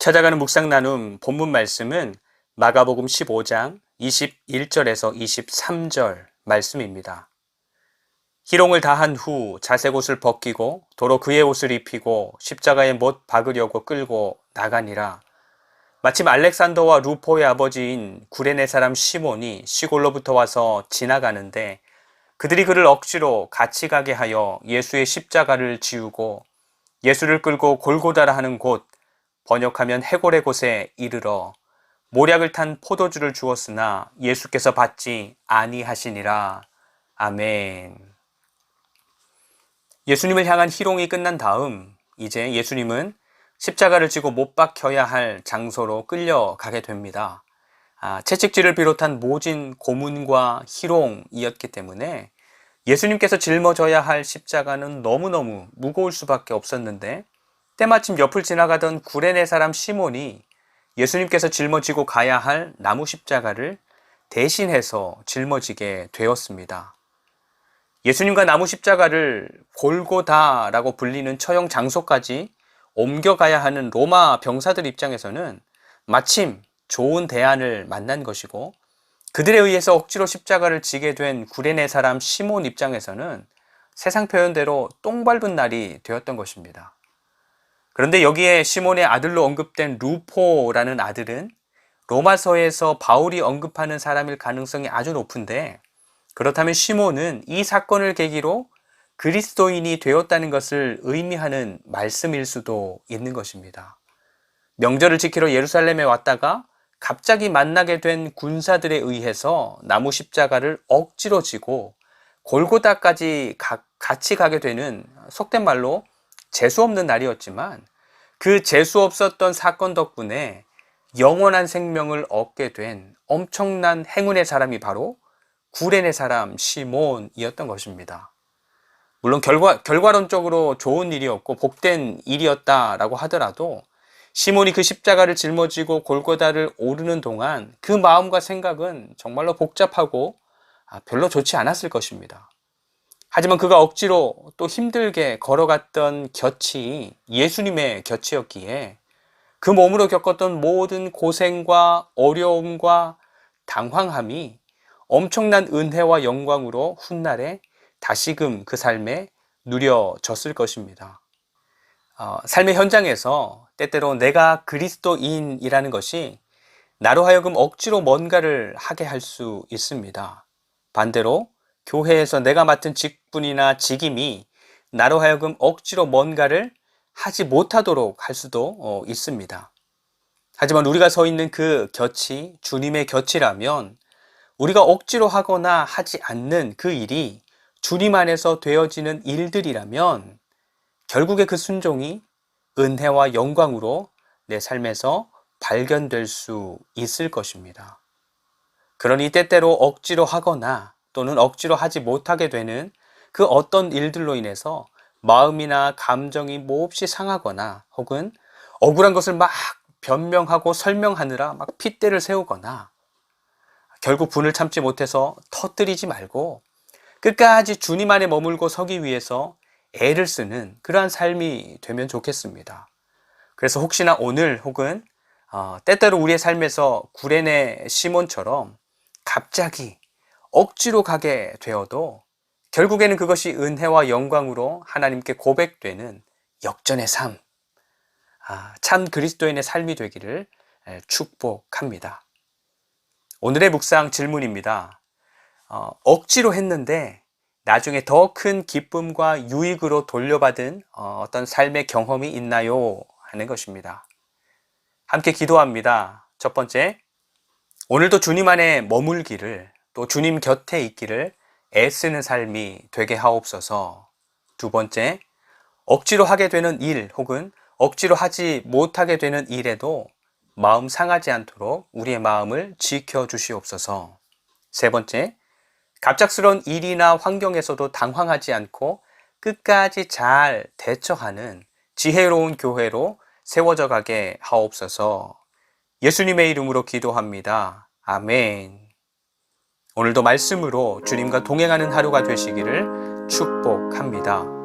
찾아가는 묵상 나눔 본문 말씀은 마가복음 15장 21절에서 23절 말씀입니다. 희롱을 다한 후 자색 옷을 벗기고 도로 그의 옷을 입히고 십자가에 못 박으려고 끌고 나가니라. 마침 알렉산더와 루포의 아버지인 구레네 사람 시몬이 시골로부터 와서 지나가는데 그들이 그를 억지로 같이 가게 하여 예수의 십자가를 지우고 예수를 끌고 골고다라 하는 곳, 번역하면 해골의 곳에 이르러 모략을 탄 포도주를 주었으나 예수께서 받지 아니하시니라. 아멘. 예수님을 향한 희롱이 끝난 다음 이제 예수님은 십자가를 지고 못 박혀야 할 장소로 끌려가게 됩니다. 채찍질을 비롯한 모진 고문과 희롱이었기 때문에 예수님께서 짊어져야 할 십자가는 너무너무 무거울 수밖에 없었는데 때마침 옆을 지나가던 구레네 사람 시몬이 예수님께서 짊어지고 가야 할 나무 십자가를 대신해서 짊어지게 되었습니다. 예수님과 나무 십자가를 골고다라고 불리는 처형 장소까지 옮겨가야 하는 로마 병사들 입장에서는 마침 좋은 대안을 만난 것이고 그들에 의해서 억지로 십자가를 지게 된 구레네 사람 시몬 입장에서는 세상 표현대로 똥 밟은 날이 되었던 것입니다. 그런데 여기에 시몬의 아들로 언급된 루포라는 아들은 로마서에서 바울이 언급하는 사람일 가능성이 아주 높은데 그렇다면 시몬은 이 사건을 계기로 그리스도인이 되었다는 것을 의미하는 말씀일 수도 있는 것입니다. 명절을 지키러 예루살렘에 왔다가 갑자기 만나게 된 군사들에 의해서 나무 십자가를 억지로 지고 골고다까지 같이 가게 되는 속된 말로 재수없는 날이었지만 그 재수없었던 사건 덕분에 영원한 생명을 얻게 된 엄청난 행운의 사람이 바로 구레네 사람 시몬이었던 것입니다. 물론 결과론적으로 좋은 일이었고 복된 일이었다라고 하더라도 시몬이 그 십자가를 짊어지고 골고다를 오르는 동안 그 마음과 생각은 정말로 복잡하고 별로 좋지 않았을 것입니다. 하지만 그가 억지로 또 힘들게 걸어갔던 곁이 예수님의 곁이었기에 그 몸으로 겪었던 모든 고생과 어려움과 당황함이 엄청난 은혜와 영광으로 훗날에 다시금 그 삶에 누려졌을 것입니다. 삶의 현장에서 때때로 내가 그리스도인이라는 것이 나로 하여금 억지로 뭔가를 하게 할 수 있습니다. 반대로 교회에서 내가 맡은 직분이나 직임이 나로 하여금 억지로 뭔가를 하지 못하도록 할 수도 있습니다. 하지만 우리가 서 있는 그 곁이 주님의 곁이라면 우리가 억지로 하거나 하지 않는 그 일이 주님 안에서 되어지는 일들이라면 결국에 그 순종이 은혜와 영광으로 내 삶에서 발견될 수 있을 것입니다. 그러니 때때로 억지로 하거나 또는 억지로 하지 못하게 되는 그 어떤 일들로 인해서 마음이나 감정이 몹시 상하거나 혹은 억울한 것을 막 변명하고 설명하느라 막 핏대를 세우거나 결국 분을 참지 못해서 터뜨리지 말고 끝까지 주님 안에 머물고 서기 위해서 애를 쓰는 그러한 삶이 되면 좋겠습니다. 그래서 혹시나 오늘 혹은 때때로 우리의 삶에서 구레네 시몬처럼 갑자기 억지로 가게 되어도 결국에는 그것이 은혜와 영광으로 하나님께 고백되는 역전의 삶, 참 그리스도인의 삶이 되기를 축복합니다. 오늘의 묵상 질문입니다. 억지로 했는데 나중에 더 큰 기쁨과 유익으로 돌려받은 어떤 삶의 경험이 있나요? 하는 것입니다. 함께 기도합니다. 첫 번째, 오늘도 주님 안에 머물기를 또 주님 곁에 있기를 애쓰는 삶이 되게 하옵소서. 두 번째, 억지로 하게 되는 일 혹은 억지로 하지 못하게 되는 일에도 마음 상하지 않도록 우리의 마음을 지켜주시옵소서. 세 번째, 갑작스러운 일이나 환경에서도 당황하지 않고 끝까지 잘 대처하는 지혜로운 교회로 세워져 가게 하옵소서. 예수님의 이름으로 기도합니다. 아멘. 오늘도 말씀으로 주님과 동행하는 하루가 되시기를 축복합니다.